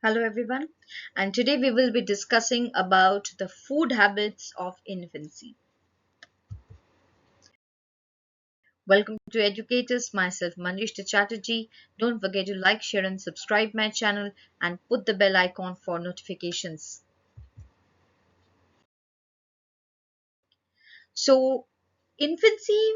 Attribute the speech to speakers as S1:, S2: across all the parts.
S1: Hello everyone, and today we will be discussing about the food habits of infancy. Welcome to Educatus, myself Manishta Chatterjee. Don't forget to like, share and subscribe my channel and put the bell icon for notifications. So, infancy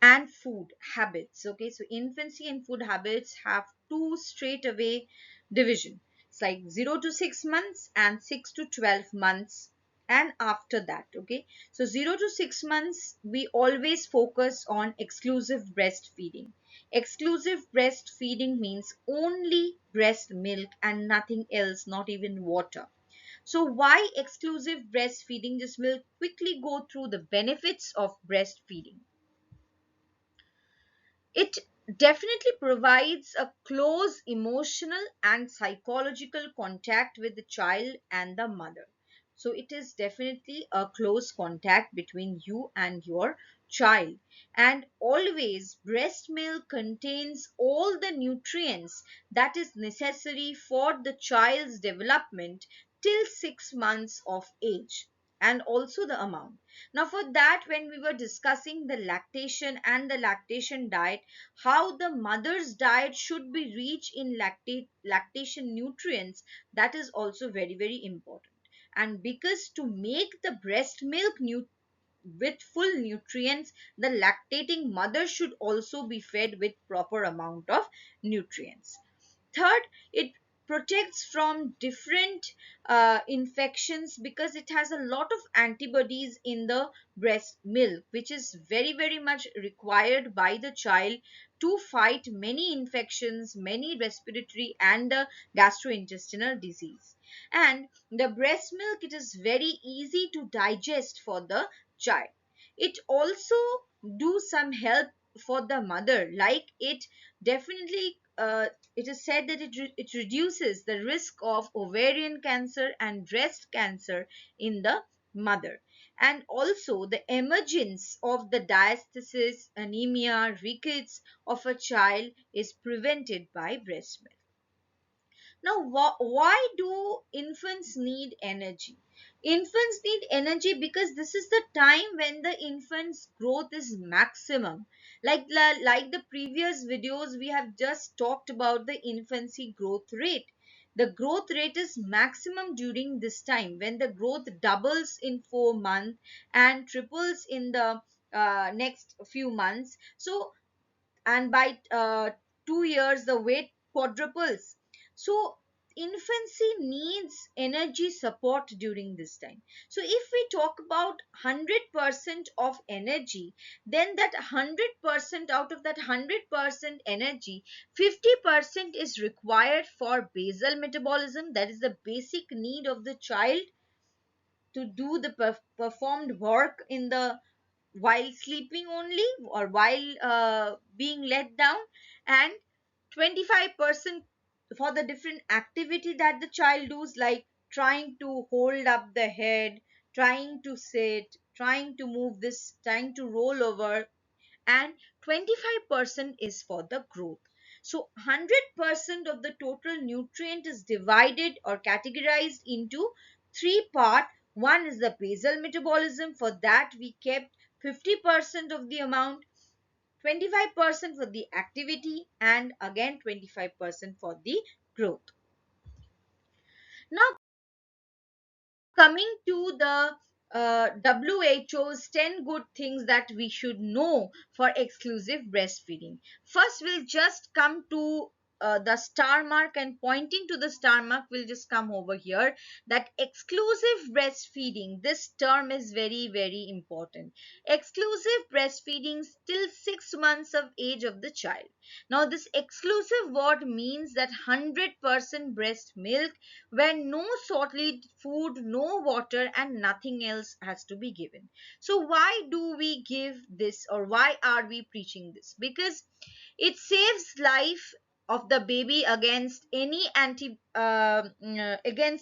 S1: and food habits. Okay, so infancy and food habits have two straight away division. It's like 0 to 6 months and 6 to 12 months and after that. Okay, so 0 to 6 months we always focus on exclusive breastfeeding. Exclusive breastfeeding means only breast milk and nothing else, not even water. So why exclusive breastfeeding? Just will quickly go through the benefits of breastfeeding. It definitely provides a close emotional and psychological contact with the child and the mother. So it is definitely a close contact between you and your child. And always breast milk contains all the nutrients that is necessary for the child's development till 6 months of age, and also the amount. Now, for that, when we were discussing the lactation and the lactation diet, how the mother's diet should be rich in lactation nutrients, that is also very, very important. And because to make the breast milk with full nutrients, the lactating mother should also be fed with proper amount of nutrients. Third, it protects from different infections because it has a lot of antibodies in the breast milk, which is very, very much required by the child to fight many infections, many respiratory and gastrointestinal disease. And the breast milk, it is very easy to digest for the child. It also do some help for the mother, like it definitely it is said that it reduces the risk of ovarian cancer and breast cancer in the mother. And also the emergence of the diastasis, anemia, rickets of a child is prevented by breast milk. Now, why do infants need energy? Infants need energy because this is the time when the infant's growth is maximum. Like the previous videos, we have just talked about the infancy growth rate. The growth rate is maximum during this time when the growth doubles in 4 months and triples in the next few months. So, and by 2 years the weight quadruples. So infancy needs energy support during this time. So if we talk about 100% of energy, then that 100%, out of that 100% energy, 50% is required for basal metabolism, that is the basic need of the child to do the performed work in the while sleeping only or while being let down, and 25% for the different activity that the child does, like trying to hold up the head, trying to sit, trying to move this, trying to roll over, and 25% is for the growth. So 100% of the total nutrient is divided or categorized into three part. One is the basal metabolism. For that we kept 50% of the amount, 25% for the activity, and again 25% for the growth. Now, coming to the WHO's 10 good things that we should know for exclusive breastfeeding. First, we'll just come to the star mark, and pointing to the star mark, we'll just come over here that exclusive breastfeeding. This term is very, very important. Exclusive breastfeeding till 6 months of age of the child. Now, this exclusive word means that 100% breast milk where no solid food, no water, and nothing else has to be given. So, why do we give this, or why are we preaching this? Because it saves life of the baby against against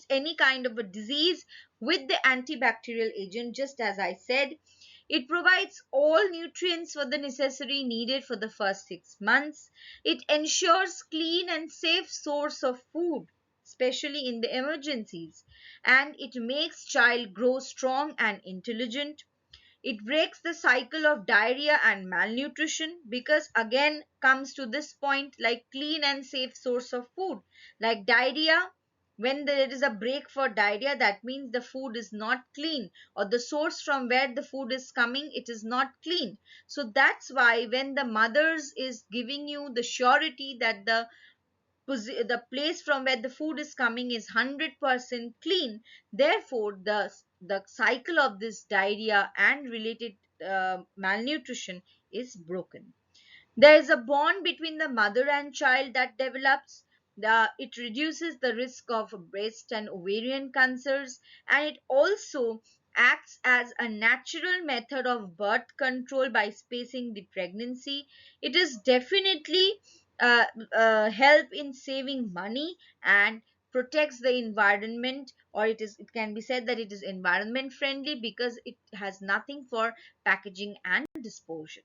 S1: any kind of a disease with the antibacterial agent. Just as I said, it provides all nutrients for the necessary needed for the first 6 months. It ensures clean and safe source of food especially in the emergencies, and it makes child grow strong and intelligent. It breaks the cycle of diarrhea and malnutrition, because again comes to this point, like clean and safe source of food. Like diarrhea, when there is a break for diarrhea, that means the food is not clean, or the source from where the food is coming, it is not clean. So that's why when the mothers is giving you the surety that the place from where the food is coming is 100% clean, therefore the cycle of this diarrhea and related malnutrition is broken. There is a bond between the mother and child that develops. It reduces the risk of breast and ovarian cancers, and it also acts as a natural method of birth control by spacing the pregnancy. It is definitely help in saving money and protects the environment, or it can be said that it is environment friendly because it has nothing for packaging and disposal.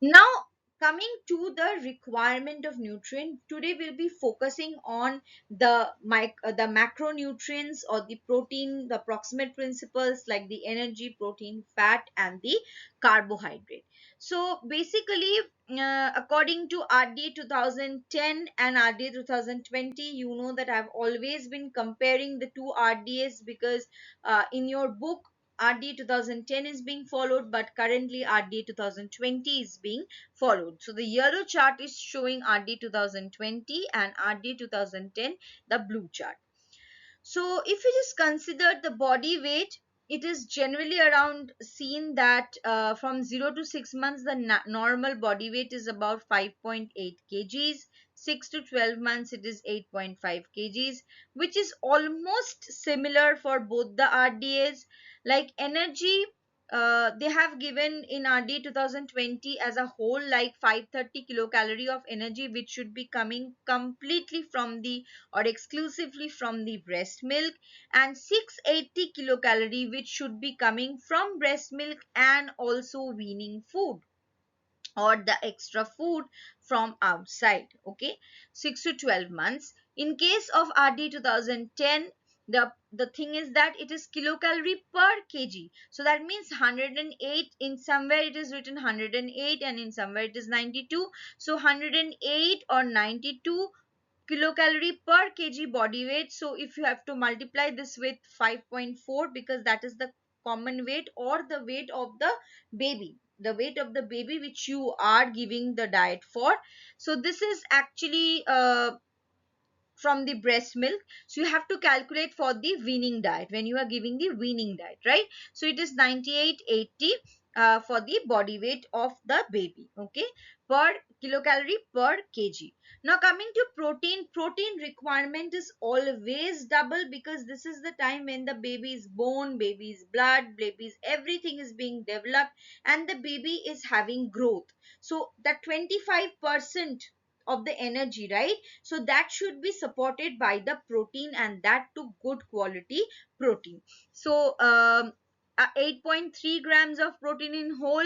S1: Now, coming to the requirement of nutrient, today we'll be focusing on the macronutrients, or the protein, the approximate principles like the energy, protein, fat, and the carbohydrate. So basically, according to RDA 2010 and RDA 2020, you know that I've always been comparing the two RDAs, because in your book RDA 2010 is being followed, but currently RDA 2020 is being followed. So the yellow chart is showing RDA 2020 and RDA 2010, the blue chart. So if we just consider the body weight, it is generally around seen that from 0 to 6 months, the normal body weight is about 5.8 kgs. 6 to 12 months, it is 8.5 kgs, which is almost similar for both the RDAs. Like energy, they have given in RDA 2020 as a whole like 530 kilocalorie of energy, which should be coming completely from the, or exclusively from the breast milk, and 680 kilocalorie which should be coming from breast milk and also weaning food, or the extra food from outside. Okay, 6 to 12 months. In case of RD 2010, the thing is that it is kilocalorie per kg, so that means 108. In somewhere it is written 108 and in somewhere it is 92. So 108 or 92 kilocalorie per kg body weight. So if you have to multiply this with 5.4, because that is the common weight or the weight of the weight of the baby which you are giving the diet for. So this is actually from the breast milk. So you have to calculate for the weaning diet when you are giving the weaning diet, right? So it is 9880 for the body weight of the baby, okay, per kilocalorie per kg. Now coming to protein, protein requirement is always double, because this is the time when the baby's bone, baby's blood, baby's everything is being developed and the baby is having growth. So that 25% of the energy, right? So that should be supported by the protein, and that to good quality protein. So 8.3 grams of protein in whole,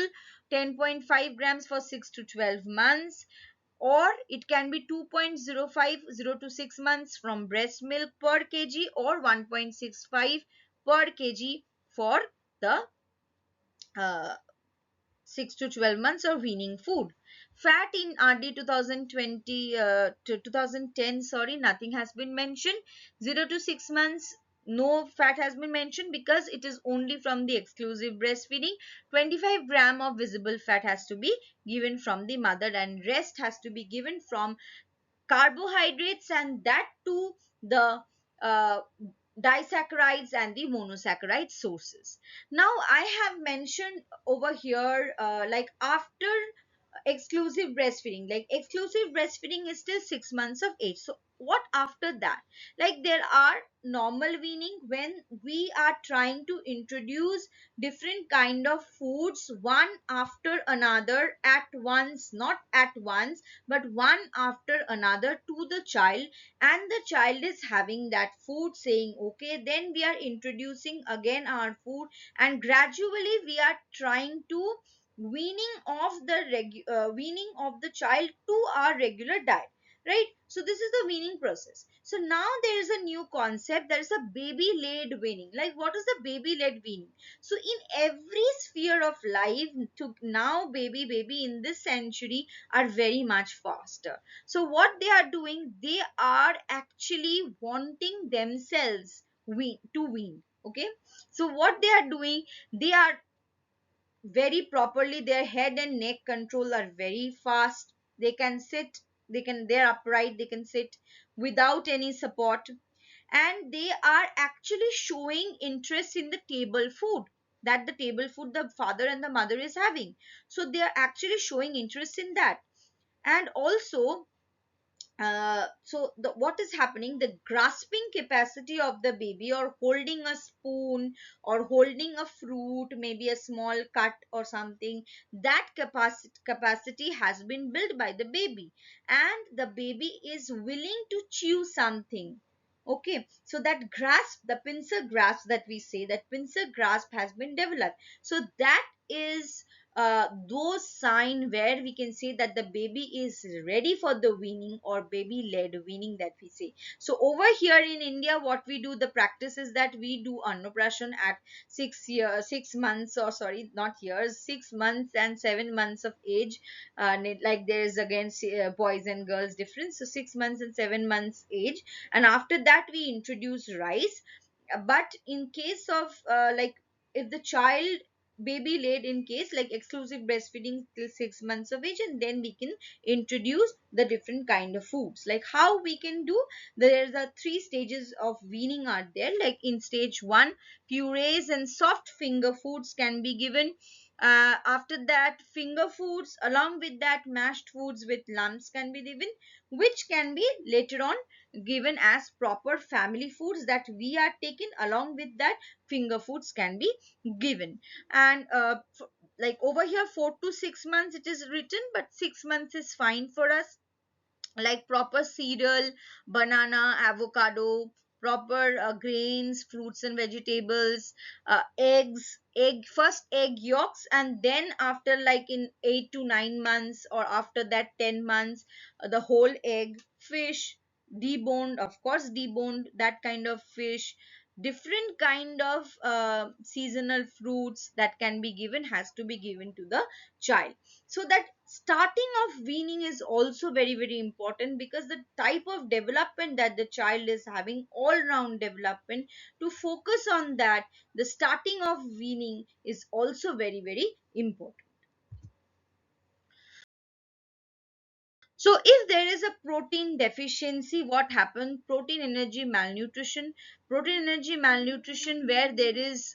S1: 10.5 grams for 6 to 12 months, or it can be 2.05 0 to 6 months from breast milk per kg, or 1.65 per kg for the uh, 6 to 12 months of weaning food. Fat in RD 2020 to 2010, sorry, nothing has been mentioned. 0 to 6 months, no fat has been mentioned, because it is only from the exclusive breastfeeding. 25 gram of visible fat has to be given from the mother, and rest has to be given from carbohydrates, and that too the uh, disaccharides and the monosaccharide sources. Now I have mentioned over here like after exclusive breastfeeding, like exclusive breastfeeding is still 6 months of age. So what after that? Like there are normal weaning, when we are trying to introduce different kind of foods one after another at once, not at once but one after another to the child, and the child is having that food, saying okay, then we are introducing again our food, and gradually we are trying to weaning of the child to our regular diet. right? So this is the weaning process. So now there is a new concept, there is a baby led weaning. Like, what is the baby led weaning? So in every sphere of life, to now baby in this century are very much faster. So what they are doing, they are actually wanting themselves to wean. Okay, so what they are doing, they are very properly, their head and neck control are very fast, they can sit, they're upright, they can sit without any support, and they are actually showing interest in the table food, that the table food the father and the mother is having. So they are actually showing interest in that. And also, so what is happening, the grasping capacity of the baby, or holding a spoon or holding a fruit, maybe a small cut or something, that capacity has been built by the baby, and the baby is willing to chew something. Okay, so that grasp, the pincer grasp that we say, that pincer grasp has been developed. So that is those sign where we can say that the baby is ready for the weaning, or baby led weaning that we say. So over here in India, what we do, the practice is that we do annuprashan at 6 months, or sorry, not years, 6 months and 7 months of age. Like there is again boys and girls difference, so 6 months and 7 months age, and after that we introduce rice. But in case of like, if the child baby led, in case like exclusive breastfeeding till 6 months of age, and then we can introduce the different kind of foods. Like how we can do, there are three stages of weaning are there. Like in stage one, purees and soft finger foods can be given. After that, finger foods along with that mashed foods with lumps can be given, which can be later on given as proper family foods that we are taken. Along with that, finger foods can be given. And like over here, 4 to 6 months it is written, but 6 months is fine for us. Like proper cereal, banana, avocado, proper grains, fruits and vegetables, first egg yolks, and then after like in 8 to 9 months, or after that 10 months, the whole egg, fish, deboned, of course deboned, that kind of fish, different kind of seasonal fruits that can be given, has to be given to the child. So that starting of weaning is also very very important, because the type of development that the child is having, all round development, to focus on that, the starting of weaning is also very very important. So if there is a protein deficiency, what happens? Protein energy malnutrition. Protein energy malnutrition, where there is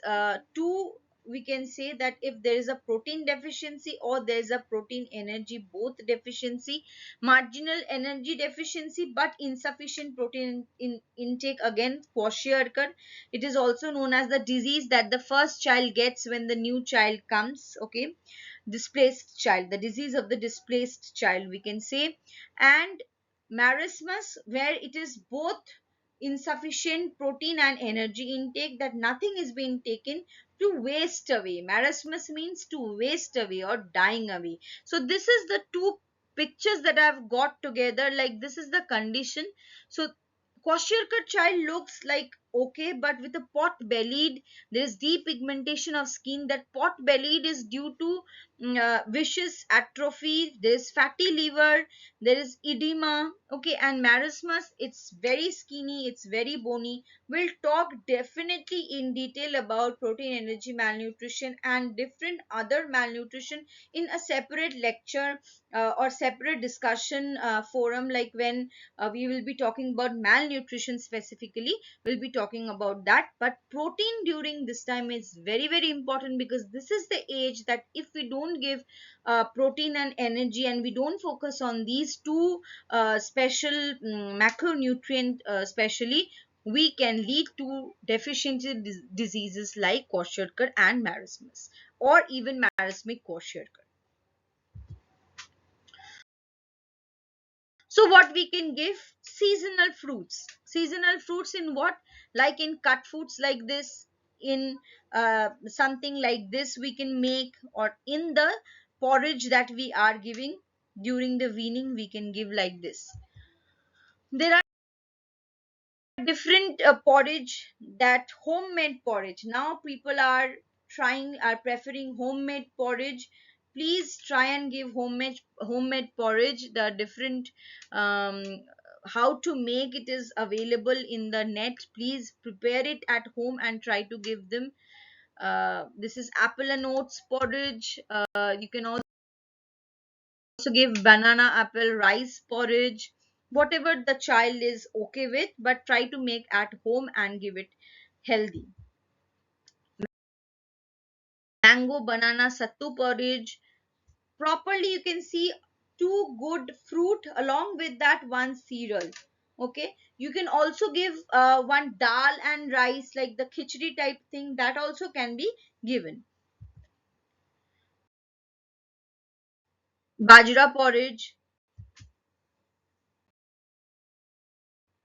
S1: two, we can say that if there is a protein deficiency, or there is a protein energy both deficiency, marginal energy deficiency but insufficient protein intake, again kwashiorkor. It is also known as the disease that the first child gets when the new child comes. Okay, displaced child, the disease of the displaced child, we can say. And marasmus, where it is both insufficient protein and energy intake, that nothing is being taken, to waste away. Marasmus means to waste away or dying away. So this is the two pictures that I've got together. Like this is the condition. So kwashiorkor child looks like okay, but with a pot bellied, there is deep pigmentation of skin. That pot bellied is due to vicious atrophy, there is fatty liver, there is edema. Okay, and marasmus, it's very skinny, it's very bony. We'll talk definitely in detail about protein energy malnutrition and different other malnutrition in a separate lecture or separate discussion forum. Like when we will be talking about malnutrition specifically, we'll be talking about that. But protein during this time is very very important, because this is the age that if we don't give protein and energy, and we don't focus on these two special macronutrient especially, we can lead to deficiency diseases like kwashiorkor and marasmus, or even marasmic kwashiorkor. So what we can give? Seasonal fruits. Seasonal fruits in what? Like in cut foods like this, in something like this we can make, or in the porridge that we are giving during the weaning we can give like this. There are different porridge, that homemade porridge. Now people are preferring homemade porridge. Please try and give homemade porridge. The different um, how to make it is available in the net. Please prepare it at home and try to give them. This is apple and oats porridge. You can also give banana apple rice porridge, whatever the child is okay with, but try to make at home and give it healthy. Mango banana sattu porridge, properly you can see two good fruit along with that one cereal. Okay, you can also give one dal and rice, like the khichdi type thing, that also can be given. Bajra porridge,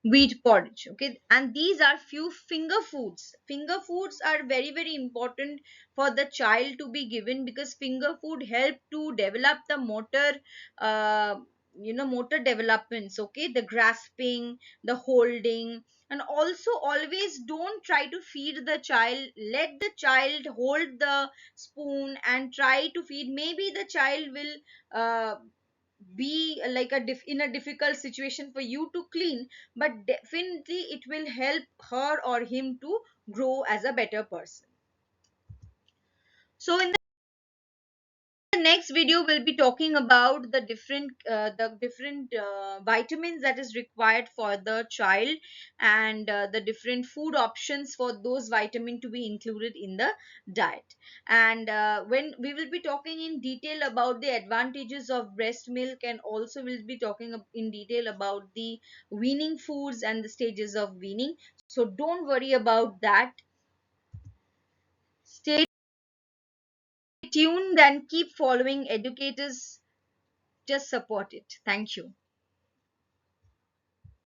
S1: wheat porridge. Okay, and these are few finger foods are very very important for the child to be given, because finger food help to develop the motor, uh, motor developments. Okay, the grasping, the holding. And also always don't try to feed the child, let the child hold the spoon and try to feed. Maybe the child will be like in a difficult situation for you to clean, but definitely it will help her or him to grow as a better person. So in the next video we'll be talking about the different vitamins that is required for the child, and the different food options for those vitamin to be included in the diet. And when we will be talking in detail about the advantages of breast milk, and also we'll be talking in detail about the weaning foods and the stages of weaning. So don't worry about that. Stay tuned and keep following Educators. Just support it. Thank you.